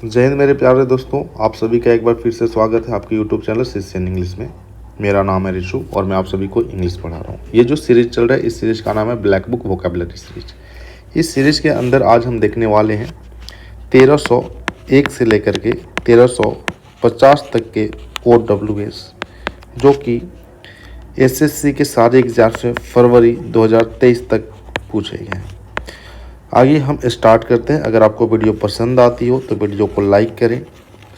जय हिंद मेरे प्यारे दोस्तों, आप सभी का एक बार फिर से स्वागत है आपके यूट्यूब चैनल शिष्यन इंग्लिश में। मेरा नाम है रिशु और मैं आप सभी को इंग्लिश पढ़ा रहा हूँ। ये जो सीरीज चल रहा है, इस सीरीज का नाम है ब्लैक बुक वोकैबुलरी सीरीज। इस सीरीज के अंदर आज हम देखने वाले हैं 1301 से लेकर के 1350 तक के OWS, जो कि SSC के सारे एग्जाम से फरवरी 2023 तक पूछे गए हैं। आइए हम स्टार्ट करते हैं। अगर आपको वीडियो पसंद आती हो तो वीडियो को लाइक करें,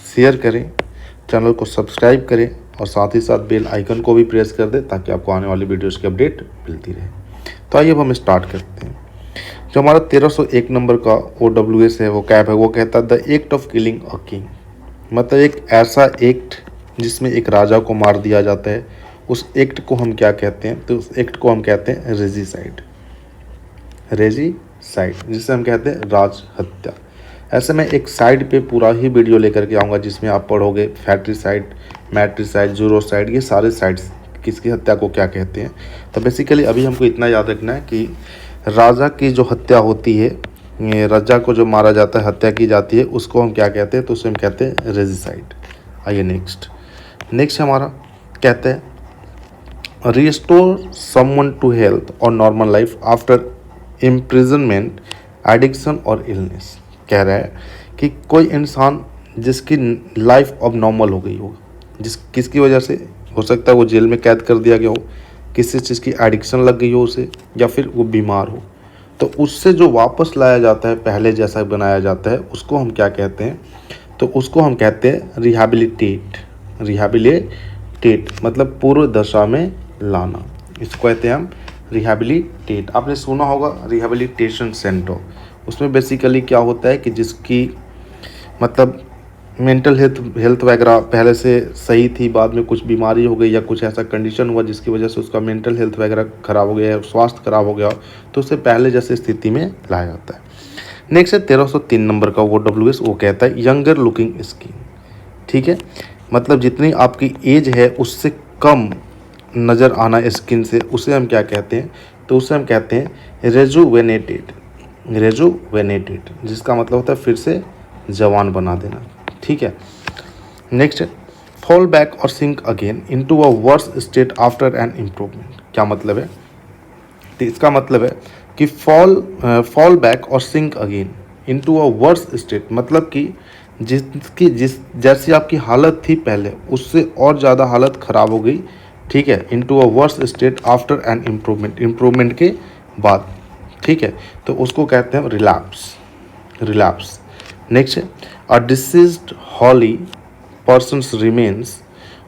शेयर करें, चैनल को सब्सक्राइब करें और साथ ही साथ बेल आइकन को भी प्रेस कर दें ताकि आपको आने वाली वीडियोस की अपडेट मिलती रहे। तो आइए अब हम स्टार्ट करते हैं। जो हमारा 1301 नंबर का OWS है, वो कैब है, वो कहता है the act of killing a king. मतलब एक ऐसा एक्ट जिसमें एक राजा को मार दिया जाता है, उस एक्ट को हम क्या कहते हैं? तो उस एक्ट को हम कहते हैं रेजिसाइड। रेजिसाइड जिसे हम कहते हैं राज हत्या। ऐसे में एक साइड पे पूरा ही वीडियो लेकर के आऊँगा जिसमें आप पढ़ोगे फैट्रिसाइड, मैट्रिसाइड, जूरोसाइड, ये सारे साइड्स किसकी हत्या को क्या कहते हैं। तो बेसिकली अभी हमको इतना याद रखना है कि राजा की जो हत्या होती है, राजा को जो मारा जाता है, हत्या की जाती है, उसको हम क्या कहते हैं? तो उसे हम कहते हैं रेजिसाइड। आइए नेक्स्ट हमारा कहते हैं रिस्टोर समवन टू हेल्थ और normal life after imprisonment, addiction और इलनेस। कह रहा है कि कोई इंसान जिसकी लाइफ अब नॉर्मल हो गई हो, किसकी वजह से हो सकता है वो जेल में कैद कर दिया गया हो, किसी चीज़ की एडिक्शन लग गई हो उसे, या फिर वो बीमार हो, तो उससे जो वापस लाया जाता है, पहले जैसा बनाया जाता है, उसको हम क्या कहते हैं? तो उसको हम कहते हैं रिहैबिलिटेट। रिहैबिलिटेट मतलब पूर्व दशा में लाना, इसको कहते हैं हम रिहैबिलिटेट। आपने सुना होगा रिहैबिलिटेशन सेंटर। उसमें बेसिकली क्या होता है कि जिसकी मतलब मेंटल हेल्थ वगैरह पहले से सही थी, बाद में कुछ बीमारी हो गई या कुछ ऐसा कंडीशन हुआ जिसकी वजह से उसका मेंटल हेल्थ वगैरह ख़राब हो गया, स्वास्थ्य खराब हो गया, तो उसे पहले जैसे स्थिति में लाया जाता है। नेक्स्ट है 1303 नंबर का OWS, वो कहता है यंगर लुकिंग स्किन। ठीक है, मतलब जितनी आपकी एज है उससे कम नज़र आना स्किन से, उसे हम क्या कहते हैं? तो उसे हम कहते हैं रेजुवेनेटेड। रेजुवेनेटेड जिसका मतलब होता है फिर से जवान बना देना। ठीक है, नेक्स्ट फॉल बैक और sink again into a worse state after an improvement. क्या मतलब है? तो इसका मतलब है कि फॉल बैक और sink again into a worse state, मतलब कि जिस जैसी आपकी हालत थी पहले उससे और ज़्यादा हालत ख़राब हो गई। ठीक है, into a worse state after an improvement के बाद। ठीक है, तो उसको कहते हैं रिलैप्स। नेक्स्ट है अ डिसीज्ड हॉली पर्सन्स रिमेन्स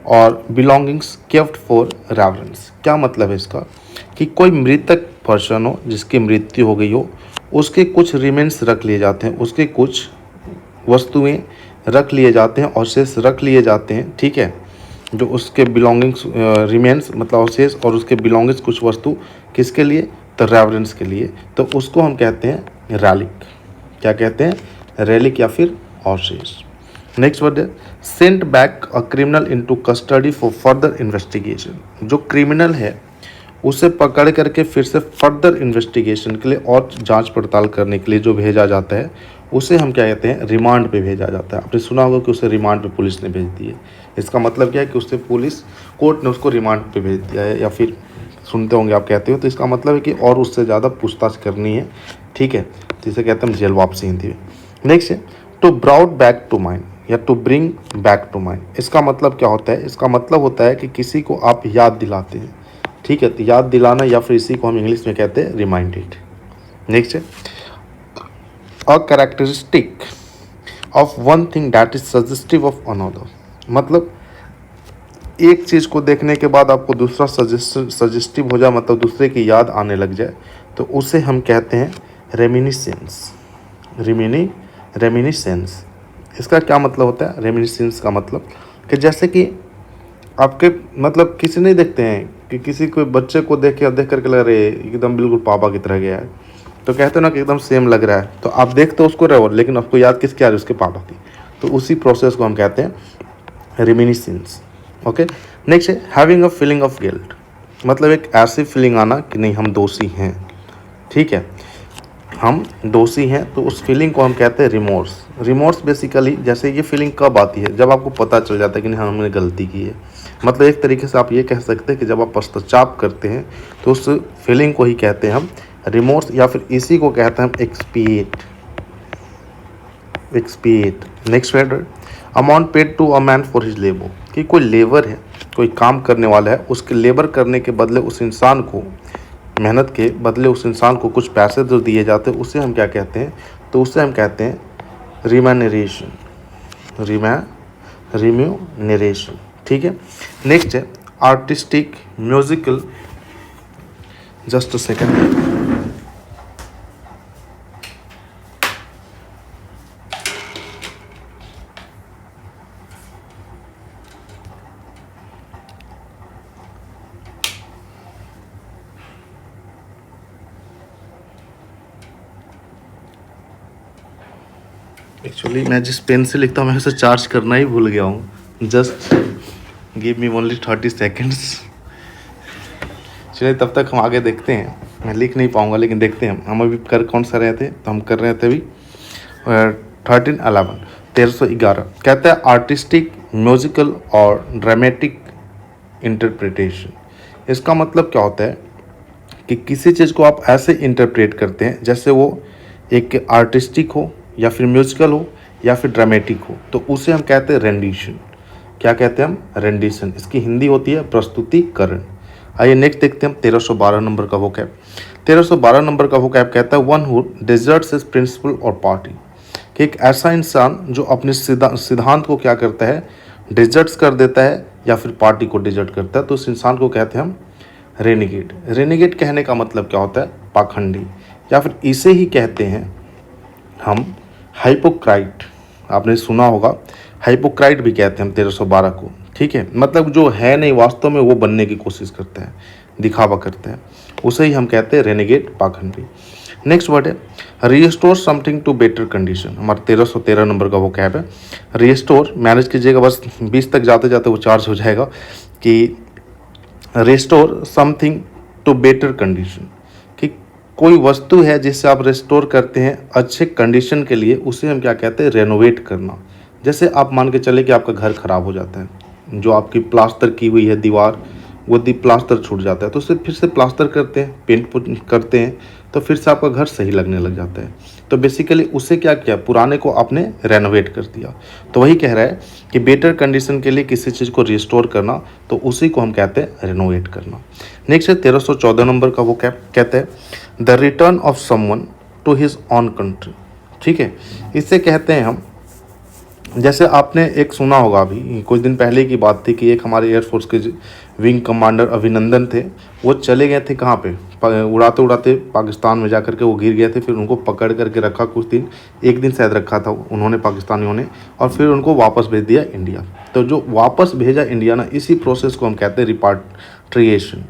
और बिलोंगिंग्स केप्ट फॉर रेवरेंस। क्या मतलब है इसका? कि कोई मृतक पर्सन हो जिसकी मृत्यु हो गई हो, उसके कुछ रिमेन्स रख लिए जाते हैं, उसके कुछ वस्तुएं रख लिए जाते हैं, अवशेष रख लिए जाते हैं। ठीक है, जो उसके बिलोंगिंग्स रिमेन्स मतलब अवशेष और उसके बिलोंगिंग्स कुछ वस्तु किसके लिए? तो रेवरेंस के लिए। तो उसको हम कहते हैं रैलिक। क्या कहते हैं? रैलिक या फिर अवशेष। नेक्स्ट वर्ड है Saint back a criminal into custody for further investigation. जो क्रिमिनल है उसे पकड़ करके फिर से फर्दर इन्वेस्टिगेशन के लिए और जांच पड़ताल करने के लिए जो भेजा जाता है, उसे हम क्या कहते हैं? रिमांड पे भेजा जाता है। आपने सुना होगा कि उसे रिमांड पे पुलिस ने भेज दी है। इसका मतलब क्या है कि उससे कोर्ट ने उसको रिमांड पे भेज दिया है, या फिर सुनते होंगे आप कहते हो, तो इसका मतलब है कि और उससे ज़्यादा पूछताछ करनी है। ठीक है, तो इसे कहते हैं जेल वापसी हिंदी में। नेक्स्ट है to brought back to mind या to bring back to mind. इसका मतलब क्या होता है? इसका मतलब होता है कि किसी को आप याद दिलाते हैं। ठीक है, तो याद दिलाना, या फिर इसी को हम इंग्लिश में कहते हैं रिमाइंडेड। नेक्स्ट है a characteristic of one thing that is suggestive of another. मतलब एक चीज़ को देखने के बाद आपको दूसरा सजेस्टिव हो जाए, मतलब दूसरे की याद आने लग जाए, तो उसे हम कहते हैं रेमिनिसेंस। रेमिनिसेंस इसका क्या मतलब होता है? रेमिनिसेंस का मतलब कि जैसे कि आपके मतलब किसी नहीं देखते हैं कि किसी कोई बच्चे को देख करके लग रहे एकदम बिल्कुल पापा की तरह गया है, तो कहते हैं ना कि एकदम सेम लग रहा है, तो आप देखते हो उसको रहो, लेकिन आपको याद किसकी आ रही है? उसके पापा की। तो उसी प्रोसेस को हम कहते हैं रेमिनिसेंस। ओके, नेक्स्ट है having a feeling of guilt. मतलब एक ऐसी फीलिंग आना कि नहीं हम दोषी हैं। ठीक है, हम दोषी हैं, तो उस फीलिंग को हम कहते हैं रिमोर्स। रिमोर्स बेसिकली जैसे ये फीलिंग कब आती है, जब आपको पता चल जाता है कि नहीं हाँ हमने गलती की है। मतलब एक तरीके से आप ये कह सकते हैं कि जब आप पश्चाताप करते हैं तो उस फीलिंग को ही कहते हैं हम रिमोर्स, या फिर इसी को कहते हैं हम expiate. Next word, amount paid to a man for his labour, कि कोई लेबर है, कोई काम करने वाला है, उसके लेबर करने के बदले उस इंसान को, मेहनत के बदले उस इंसान को कुछ पैसे जो दिए जाते हैं उसे हम क्या कहते हैं, तो उसे हम कहते हैं रिम्यूनरेशन। रिम्यूनरेशन, ठीक है। नेक्स्ट है artistic musical, just a second. Actually मैं जिस पेन से लिखता हूँ मैं उसे चार्ज करना ही भूल गया हूँ। Just give me only 30 seconds. चलिए तब तक हम आगे देखते हैं। मैं लिख नहीं पाऊँगा लेकिन देखते हैं हम अभी कर कौन सा रहे थे, तो हम कर रहे थे अभी 1311 कहता है आर्टिस्टिक म्यूजिकल और ड्रामेटिक इंटरप्रिटेशन। इसका मतलब क्या होता है कि किसी चीज़ को आप ऐसे इंटरप्रेट करते हैं जैसे वो एक आर्टिस्टिक हो या फिर म्यूजिकल हो या फिर ड्रामेटिक हो, तो उसे हम कहते हैं रेंडिशन। क्या कहते हैं हम? रेंडिशन। इसकी हिंदी होती है प्रस्तुतिकरण। आइए नेक्स्ट देखते हैं हम 1312 नंबर का वोकैब। 1312 नंबर का वोकैब कहता है one who deserts his principle और पार्टी, कि एक ऐसा इंसान जो अपने सिद्धांत को क्या करता है, डिजर्ट्स कर देता है या फिर पार्टी को डिजर्ट करता है, तो उस इंसान को कहते हैं हम रेनिगेट। रेनिगेट कहने का मतलब क्या होता है? पाखंडी, या फिर इसे ही कहते हैं हम हाइपोक्राइट। आपने सुना होगा, हाइपोक्राइट भी कहते हैं हम 1312 को, ठीक है। मतलब जो है नहीं वास्तव में वो बनने की कोशिश करता है, दिखावा करता है, उसे ही हम कहते हैं रेनिगेट, पाखंडी। नेक्स्ट वर्ड है restore something to better condition. हमारा 1313 नंबर का वो कैब है। रिस्टोर मैनेज कीजिएगा, बस 20 तक जाते जाते वो चार्ज हो जाएगा, कि restore something to better condition, कि कोई वस्तु है जिससे आप रिस्टोर करते हैं अच्छे कंडीशन के लिए, उसे हम क्या कहते हैं? रेनोवेट करना। जैसे आप मान के चले कि आपका घर ख़राब हो जाता है, जो आपकी प्लास्टर की हुई है दीवार, वो प्लास्टर छूट जाता है, तो उसे फिर से प्लास्टर करते हैं, पेंट करते हैं, तो फिर से आपका घर सही लगने लग जाता है। तो बेसिकली उससे क्या किया? पुराने को आपने रेनोवेट कर दिया। तो वही कह रहा है कि बेटर कंडीशन के लिए किसी चीज़ को रिस्टोर करना, तो उसी को हम कहते हैं रेनोवेट करना। नेक्स्ट है 1314 नंबर का वो कहते हैं the return of someone to his own country, ठीक है। इससे कहते हैं हम, जैसे आपने एक सुना होगा, अभी कुछ दिन पहले की बात थी कि एक हमारे एयरफोर्स के विंग कमांडर अभिनंदन थे, वो चले गए थे कहाँ पे? उड़ाते उड़ाते पाकिस्तान में जा कर के वो गिर गए थे। फिर उनको पकड़ करके रखा कुछ दिन, एक दिन शायद रखा था उन्होंने, पाकिस्तानियों ने, और फिर उनको वापस भेज दिया इंडिया। तो जो वापस भेजा इंडिया ना, इसी प्रोसेस को हम कहते हैं रिपाट्रिएशन।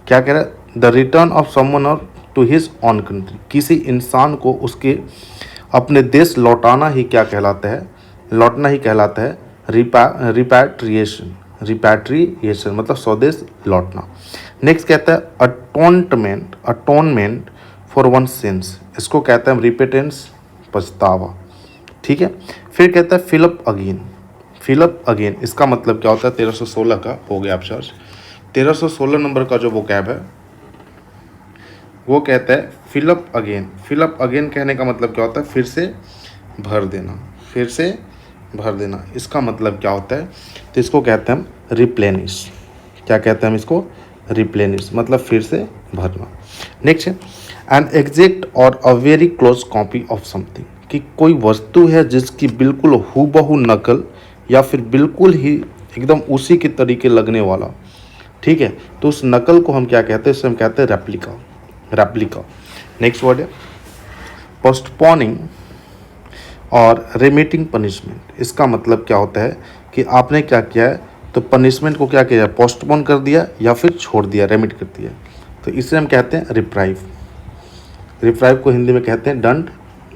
क्या कह रहा है? द रिटर्न ऑफ समवन और टू हिज ऑन कंट्री, किसी इंसान को उसके अपने देश लौटाना ही क्या कहलाता है? लौटना ही कहलाता है रिपैट्रिएशन। रिपैट्रिएशन मतलब स्वदेश लौटना। नेक्स्ट कहता है अटोनमेंट फॉर वन सिंस, इसको कहते हैं रिपेटेंस, पछतावा, ठीक है। फिर कहता है फिलअप अगेन। फिलअप अगेन इसका मतलब क्या होता है? 1316 का हो गया आप सर्च। 1316 नंबर का जो वो कैब है वो कहता है फिलअप अगेन। फिलअप अगेन कहने का मतलब क्या होता है? फिर से भर देना, फिर से भर देना। इसका मतलब क्या होता है? तो इसको कहते हैं हम रिप्लेनिश। क्या कहते हैं हम इसको? रिप्लेनिश, मतलब फिर से भरना। नेक्स्ट है एन एग्जैक्ट और a very close copy of something, कि कोई वस्तु है जिसकी बिल्कुल हूबहू नकल या फिर बिल्कुल ही एकदम उसी के तरीके लगने वाला, ठीक है। तो उस नकल को हम क्या कहते हैं? इसे हम कहते हैं रेप्लिका। रेप्लिका। नेक्स्ट वर्ड है पोस्टपोनिंग और रेमिटिंग पनिशमेंट। इसका मतलब क्या होता है कि आपने क्या किया है, तो पनिशमेंट को क्या किया? पोस्टपोन कर दिया या फिर छोड़ दिया, रेमिट कर दिया, तो इसे हम कहते हैं रिप्राइव। रिप्राइव को हिंदी में कहते हैं दंड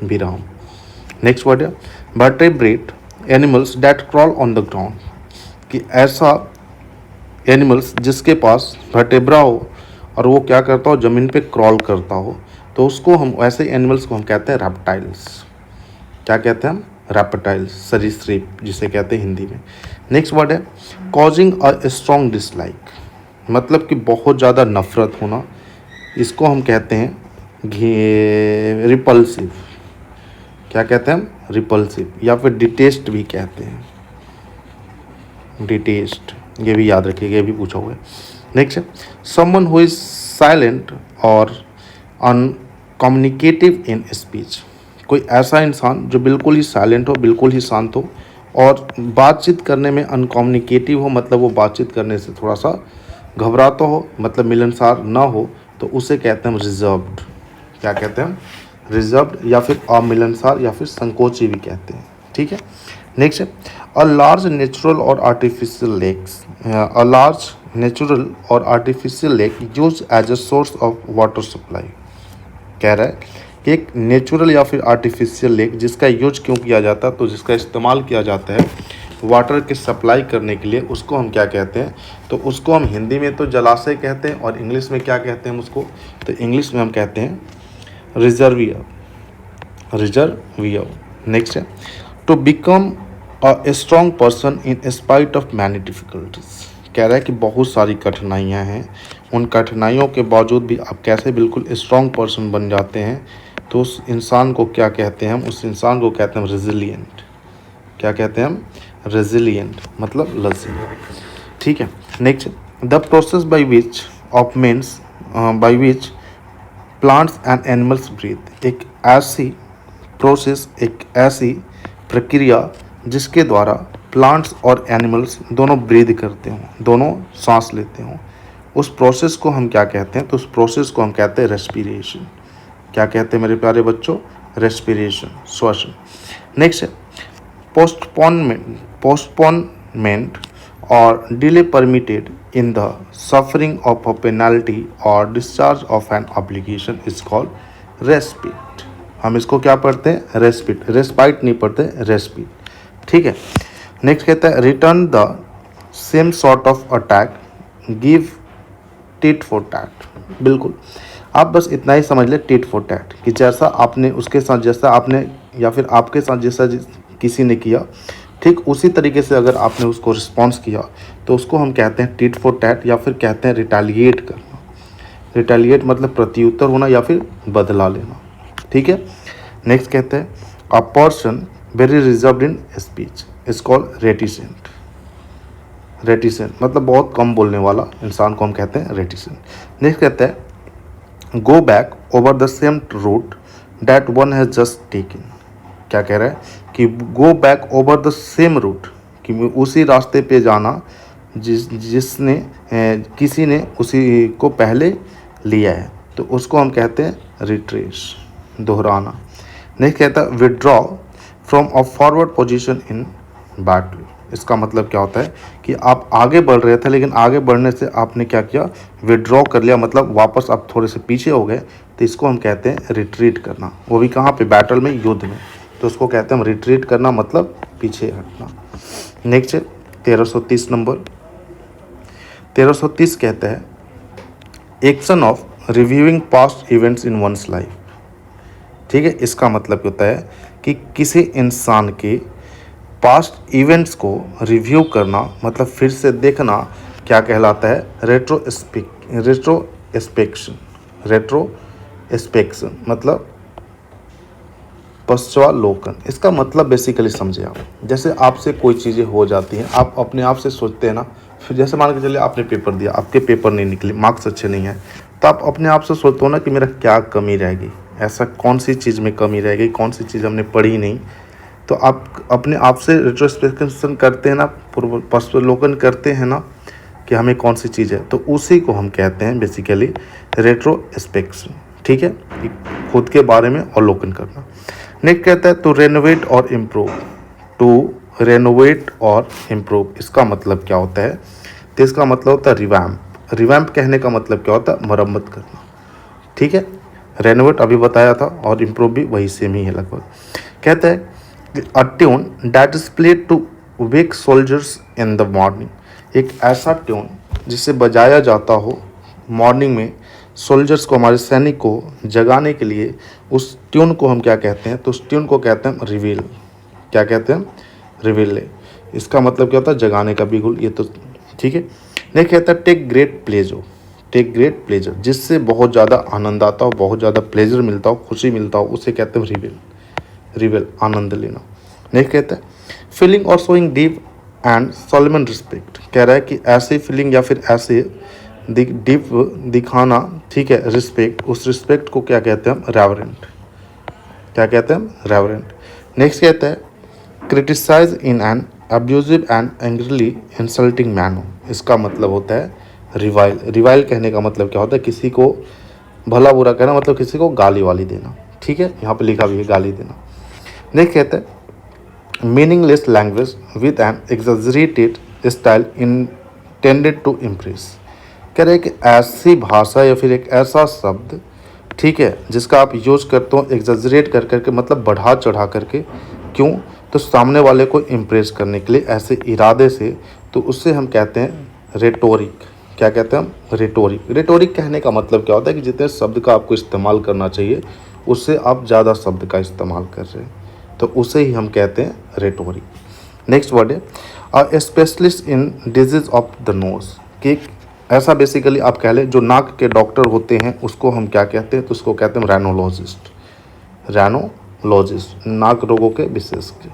विराम। नेक्स्ट वर्ड है vertebrate animals that crawl on the ground, कि ऐसा एनिमल्स जिसके पास वर्टेब्रा हो और वो क्या करता हो? ज़मीन पे क्रॉल करता हो, तो उसको हम, ऐसे एनिमल्स को हम कहते हैं रेप्टाइल्स। क्या कहते हैं हम? रैप्टाइल, सरीसृप जिसे कहते हैं हिंदी में। नेक्स्ट वर्ड है कॉजिंग अ स्ट्रॉन्ग डिसलाइक, मतलब कि बहुत ज़्यादा नफरत होना, इसको हम कहते हैं रिपल्सिव। क्या कहते हैं हम? रिपल्सिव, या फिर डिटेस्ट भी कहते हैं, डिटेस्ट, ये भी याद रखिएगा, ये भी पूछा हुआ है। नेक्स्ट है समवन हु इज साइलेंट और अनकम्युनिकेटिव इन स्पीच, कोई ऐसा इंसान जो बिल्कुल ही साइलेंट हो, बिल्कुल ही शांत हो और बातचीत करने में अनकम्युनिकेटिव हो, मतलब वो बातचीत करने से थोड़ा सा घबराता हो, मतलब मिलनसार ना हो, तो उसे कहते हैं रिजर्व्ड। क्या कहते हैं? रिजर्व्ड, या फिर अमिलनसार, या फिर संकोची भी कहते हैं। ठीक है। नेक्स्ट है अ लार्ज नेचुरल और artificial lakes, a large natural और artificial lake use as a source of water supply. कह रहा है कि एक नेचुरल या फिर आर्टिफिशियल लेक जिसका यूज क्यों किया जाता है, तो जिसका इस्तेमाल किया जाता है वाटर की सप्लाई करने के लिए, उसको हम क्या कहते हैं? तो उसको हम हिंदी में तो जलाशय कहते हैं, और इंग्लिश में क्या कहते हैं हम उसको? तो इंग्लिश में हम कहते हैं रिजर्वियर, रिजर्वियर। नेक्स्ट है to become a strong person in spite of many difficulties. कह रहा है कि बहुत सारी कठिनाइयाँ हैं, उन कठिनाइयों के बावजूद भी आप कैसे बिल्कुल स्ट्रॉन्ग पर्सन बन जाते हैं, तो उस इंसान को क्या कहते हैं हम? उस इंसान को कहते हैं रेजिलिएंट। क्या कहते हैं हम? रेजिलिएंट, मतलब लचील। ठीक है। Next the process by which of means by which plants and animals breathe, एक ऐसी प्रोसेस, एक ऐसी प्रक्रिया जिसके द्वारा प्लांट्स और एनिमल्स दोनों ब्रीथ करते हों, दोनों सांस लेते हों, उस प्रोसेस को हम क्या कहते हैं? तो उस प्रोसेस को हम कहते हैं रेस्पिरेशन। क्या कहते हैं मेरे प्यारे बच्चों? रेस्पिरेशन, श्वसन। नेक्स्ट है postponement or delay permitted in the suffering of a penalty or discharge of an obligation is called respite। हम इसको क्या पढ़ते हैं? रेस्पिट, रेस्पाइट नहीं पढ़ते, रेस्पिट। ठीक है। नेक्स्ट कहता है return the same sort of attack give tit for tat. बिल्कुल, आप बस इतना ही समझ ले, टिट फॉर टैट, कि जैसा आपने उसके साथ, जैसा आपने या फिर आपके साथ जैसा किसी ने किया, ठीक उसी तरीके से अगर आपने उसको रिस्पॉन्स किया, तो उसको हम कहते हैं टिट फॉर टैट, या फिर कहते हैं रिटेलिएट करना। रिटेलिएट मतलब प्रत्युत्तर होना या फिर बदला लेना। ठीक है। नेक्स्ट कहते हैं a person very reserved in speech is called reticent. Reticent मतलब बहुत कम बोलने वाला इंसान को हम कहते हैं रेटिसेंट। नेक्स्ट कहते हैं go back over the same route that one has just taken. क्या कह रहा है? कि go back over the same route, कि उसी रास्ते पे जाना जिसने किसी ने उसी को पहले लिया है, तो उसको हम कहते हैं रिट्रेस, दोहराना। नेक्स्ट कहता है withdraw from a forward position in battle. इसका मतलब क्या होता है? कि आप आगे बढ़ रहे थे, लेकिन आगे बढ़ने से आपने क्या किया? विड्रॉ कर लिया, मतलब वापस आप थोड़े से पीछे हो गए, तो इसको हम कहते हैं रिट्रीट करना। वो भी कहाँ पे? बैटल में, युद्ध में, तो उसको कहते हैं हम रिट्रीट करना, मतलब पीछे हटना। नेक्स्ट है 1330 नंबर। 1330 कहते हैं action of reviewing past events in one's life. ठीक है। इसका मतलब होता है कि किसी इंसान के पास्ट इवेंट्स को रिव्यू करना, मतलब फिर से देखना, क्या कहलाता है? रेट्रोस्पेक्शन। रेट्रोस्पेक्शन मतलब पश्चालोकन। इसका मतलब बेसिकली समझे आप, जैसे आपसे कोई चीज़ें हो जाती हैं, आप अपने आप से सोचते हैं ना, फिर जैसे मान के चलिए आपने पेपर दिया, आपके पेपर नहीं निकले, मार्क्स अच्छे नहीं हैं, तो आप अपने आप से सोचते हो ना कि मेरा क्या कमी रहेगी, ऐसा कौन सी चीज़ में कमी रहेगी, कौन सी चीज़ हमने पढ़ी नहीं, तो आप अपने आप से रेट्रोस्पेक्शन करते हैं ना, पश्चालोकन करते हैं ना कि हमें कौन सी चीज़ है, तो उसी को हम कहते हैं बेसिकली रेट्रोस्पेक्शन। ठीक है, खुद के बारे में अवलोकन करना। नेक्स्ट कहता है टू रेनोवेट और इम्प्रूव। टू रेनोवेट और इम्प्रूव, इसका मतलब क्या होता है? तो इसका मतलब होता है रिवैम्प। रिवैम्प कहने का मतलब क्या होता है? मरम्मत करना। ठीक है। रेनोवेट अभी बताया था, और इम्प्रूव भी वही सेम ही है लगभग। कहता है a tune that is played to wake soldiers in the morning. एक ऐसा ट्यून जिसे बजाया जाता हो मॉर्निंग में, सोल्जर्स को, हमारे सैनिक को जगाने के लिए, उस ट्यून को हम क्या कहते हैं? तो उस ट्यून को कहते हैं रिवील। क्या कहते हैं, रिवेले। इसका मतलब क्या होता है, जगाने का बिल्कुल, ये तो ठीक है। नेक्स्ट कहता है take great pleasure, take great pleasure, जिससे बहुत ज़्यादा आनंद आता हो, बहुत ज़्यादा प्लेजर मिलता हो, खुशी मिलता हो, उसे कहते हैं रिवेल, रिवेल आनंद लेना। नेक्स्ट कहता है फीलिंग और showing deep and Solomon respect, कह रहा है कि ऐसे फीलिंग या फिर ऐसे डीप दिखाना, ठीक है, रिस्पेक्ट, उस रिस्पेक्ट को क्या कहते हैं हम, रेवरेंट, क्या कहते हैं हम, रेवरेंट। नेक्स्ट कहता है criticise in an abusive and angrily insulting manner, इसका मतलब होता है रिवाइल। रिवाइल कहने का मतलब क्या होता है, किसी को भला बुरा कहना, मतलब किसी को गाली वाली देना, ठीक है, यहाँ पे लिखा भी है गाली देना। नेक्स्ट कहता है meaningless language with an exaggerated style intended to impress, कह रहे हैं कि ऐसी भाषा या फिर एक ऐसा शब्द, ठीक है, जिसका आप यूज करते हो एग्जैजरेट कर करके, मतलब बढ़ा चढ़ा करके, क्यों, तो सामने वाले को इम्प्रेस करने के लिए, ऐसे इरादे से, तो उससे हम कहते हैं रेटोरिक। क्या कहते हैं हम, रेटोरिक। रेटोरिक कहने का मतलब क्या होता है कि जितने शब्द का आपको इस्तेमाल करना चाहिए उससे आप ज़्यादा शब्द का इस्तेमाल कर रहे हैं, तो उसे ही हम कहते हैं रेटोरिक। नेक्स्ट वर्ड है a specialist in disease of the nose, कि ऐसा बेसिकली आप कह लें जो नाक के डॉक्टर होते हैं उसको हम क्या कहते हैं, तो उसको कहते हैं रैनोलॉजिस्ट, रैनोलॉजिस्ट, नाक रोगों के विशेषज्ञ।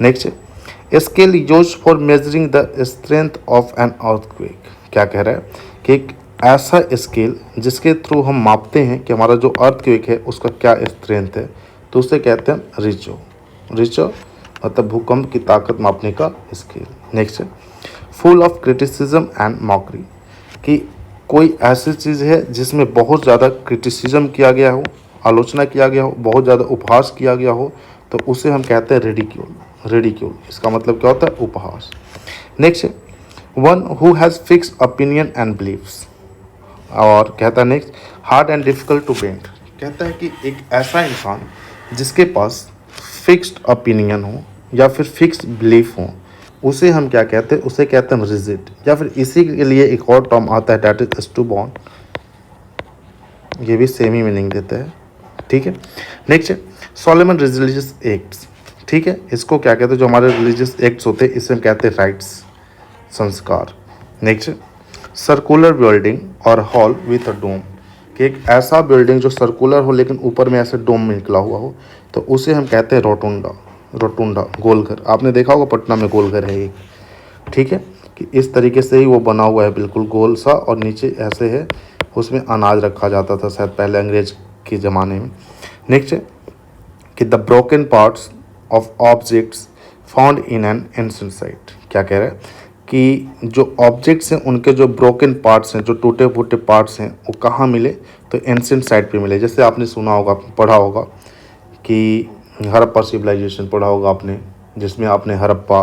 नेक्स्ट है scale use for measuring the strength of an earthquake, क्या कह रहा है कि एक ऐसा स्केल जिसके थ्रू हम मापते हैं कि हमारा जो अर्थक्वेक है उसका क्या स्ट्रेंथ है, तो उसे कहते हैं रिचो, रिचो मतलब भूकंप की ताकत मापने का स्केल। नेक्स्ट है full of criticism and mockery, कि कोई ऐसी चीज़ है जिसमें बहुत ज़्यादा क्रिटिसिज्म किया गया हो, आलोचना किया गया हो, बहुत ज़्यादा उपहास किया गया हो, तो उसे हम कहते हैं रेडिक्यूल, रेडिक्यूल, इसका मतलब क्या होता है, उपहास। नेक्स्ट है one who has fix opinion and believes, और कहता है next hard and difficult to bend, कहता है कि एक ऐसा इंसान जिसके पास फिक्स्ड ओपिनियन हो या फिर फिक्स बिलीफ हो, उसे हम क्या कहते हैं, उसे कहते हैं रिजिड, या फिर इसी के लिए एक और टर्म आता है डैट इज स्टूबॉर्न, ये भी सेम ही मीनिंग देता है, ठीक है। नेक्स्ट है सोलोमन रिलीजियस एक्ट्स, ठीक है, इसको क्या कहते हैं, जो हमारे रिलीजियस एक्ट्स होते हैं इसे हम कहते हैं राइट्स, संस्कार। नेक्स्ट सर्कुलर बिल्डिंग और हॉल विथ अ डोम, कि एक ऐसा बिल्डिंग जो सर्कुलर हो लेकिन ऊपर में ऐसे डोम में निकला हुआ हो, तो उसे हम कहते हैं रोटुंडा, रोटुंडा गोलघर। आपने देखा होगा पटना में गोलघर है एक, ठीक है, कि इस तरीके से ही वो बना हुआ है, बिल्कुल गोल सा, और नीचे ऐसे है, उसमें अनाज रखा जाता था शायद पहले अंग्रेज के ज़माने में। नेक्स्ट है कि the broken parts of objects found in an ancient site, क्या कह रहा है कि जो ऑब्जेक्ट्स हैं उनके जो ब्रोकन पार्ट्स हैं, जो टूटे फूटे पार्ट्स हैं, वो कहाँ मिले, तो एंशिएंट साइट पे मिले। जैसे आपने सुना होगा, पढ़ा होगा कि हड़प्पा सिविलाइजेशन पढ़ा होगा आपने, जिसमें आपने हड़प्पा,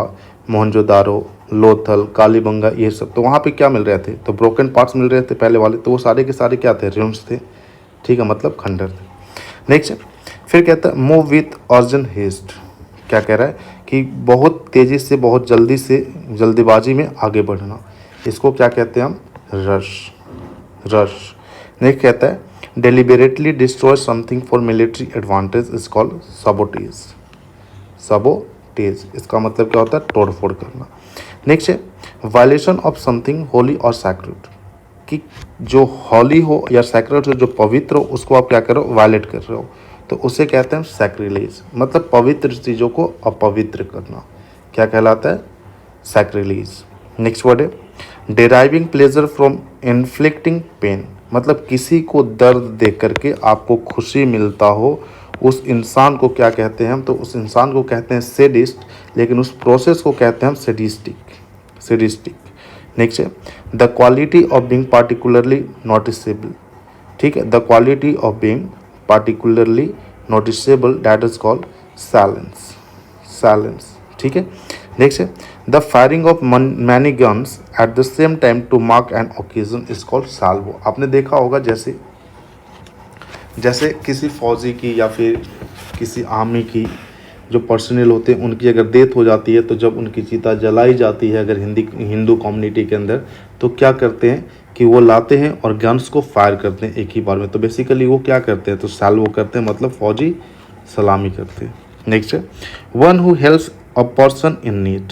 मोहनजोदारो, लोथल, कालीबंगा, ये सब, तो वहाँ पे क्या मिल रहे थे, तो ब्रोकन पार्ट्स मिल रहे थे पहले वाले, तो वो सारे के सारे क्या थे, रूइंस थे, ठीक है, मतलब खंडर थे। नेक्स्ट फिर कहता है मूव विथ अर्जेंट हेस्ट, क्या कह रहा है कि बहुत तेज़ी से, बहुत जल्दी से, जल्दीबाजी में आगे बढ़ना, इसको क्या कहते हैं हम, रश, रश। नेक्स्ट कहता है deliberately destroy something for military advantage is called sabotage, sabotage, इसका मतलब क्या होता है, तोड़ फोड़ करना। नेक्स्ट है वायलेशन ऑफ समथिंग होली और सैक्रेड, कि जो हॉली हो या सैक्रेड हो, जो पवित्र हो, उसको आप क्या कर रहे हो, वायलेट कर रहे हो, तो उसे कहते हैं सैक्रिलेज, मतलब पवित्र चीज़ों को अपवित्र करना, क्या कहलाता है, सैक्रिलेज। नेक्स्ट वर्ड है deriving pleasure from inflicting pain, मतलब किसी को दर्द दे करके आपको खुशी मिलता हो, उस इंसान को क्या कहते हैं हम, तो उस इंसान को कहते हैं सेडिस्ट, लेकिन उस प्रोसेस को कहते हैं हम सेडिस्टिक, सेडिस्टिक। नेक्स्ट है the quality of being particularly noticeable, ठीक है, the quality of being particularly noticeable that is called silence, silence, ठीक है। नेक्स्ट है the firing of many guns at the same time to mark an occasion is called salvo। आपने देखा होगा जैसे जैसे किसी फौजी की या फिर किसी आर्मी की जो पर्सनल होते हैं उनकी अगर डेथ हो जाती है, तो जब उनकी चिता जलाई जाती है अगर हिंदू कम्युनिटी के अंदर, तो क्या करते हैं कि वो लाते हैं और गन्स को फायर करते हैं एक ही बार में, तो बेसिकली वो क्या करते हैं, तो साल्वो करते हैं, मतलब फौजी सलामी करते हैं, नेक्स्ट है one who helps a person in need,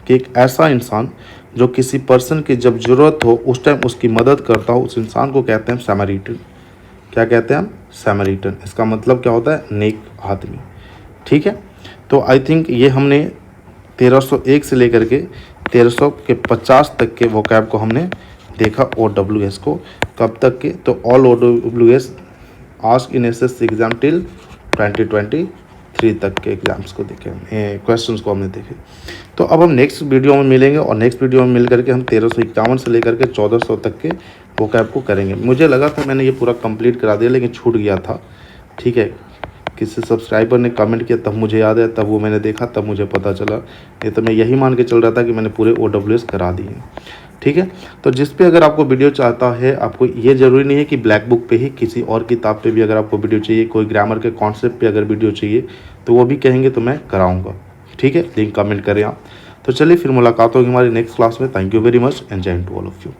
कि एक ऐसा इंसान जो किसी पर्सन की जब ज़रूरत हो उस टाइम उसकी मदद करता हो, उस इंसान को कहते हैं सैमरिटन। क्या कहते हैं हम? सैमरिटन। इसका मतलब क्या होता है? नेक आदमी। ठीक है, तो आई थिंक ये हमने 1301 से लेकर के 1350 तक के वोकैब को हमने देखा। OWS को कब तक के? तो all OWS ask in SSC exam till 2023 तक के एग्जाम्स को देखे, क्वेश्चंस को हमने देखे। तो अब हम नेक्स्ट वीडियो में मिलेंगे और नेक्स्ट वीडियो में मिल करके हम 1351 से लेकर के 1400 तक के वोकैब को करेंगे। मुझे लगा था मैंने ये पूरा कंप्लीट करा दिया, लेकिन छूट गया था। ठीक है, किसी सब्सक्राइबर ने कमेंट किया तब मुझे याद है, तब वो मैंने देखा, तब मुझे पता चला। ये तो मैं यही मान के चल रहा था कि मैंने पूरे OWS करा दिए। ठीक है, तो जिस पे अगर आपको वीडियो चाहता है, आपको ये ज़रूरी नहीं है कि ब्लैक बुक पे ही, किसी और किताब पे भी अगर आपको वीडियो चाहिए, कोई ग्रामर के कॉन्सेप्ट पे अगर वीडियो चाहिए तो वो भी कहेंगे तो मैं कराऊँगा। ठीक है, लिंक कमेंट करें आप। तो चलिए फिर मुलाकात होगी हमारी नेक्स्ट क्लास में। Thank you very much and जय हिंद टू ऑल ऑफ यू।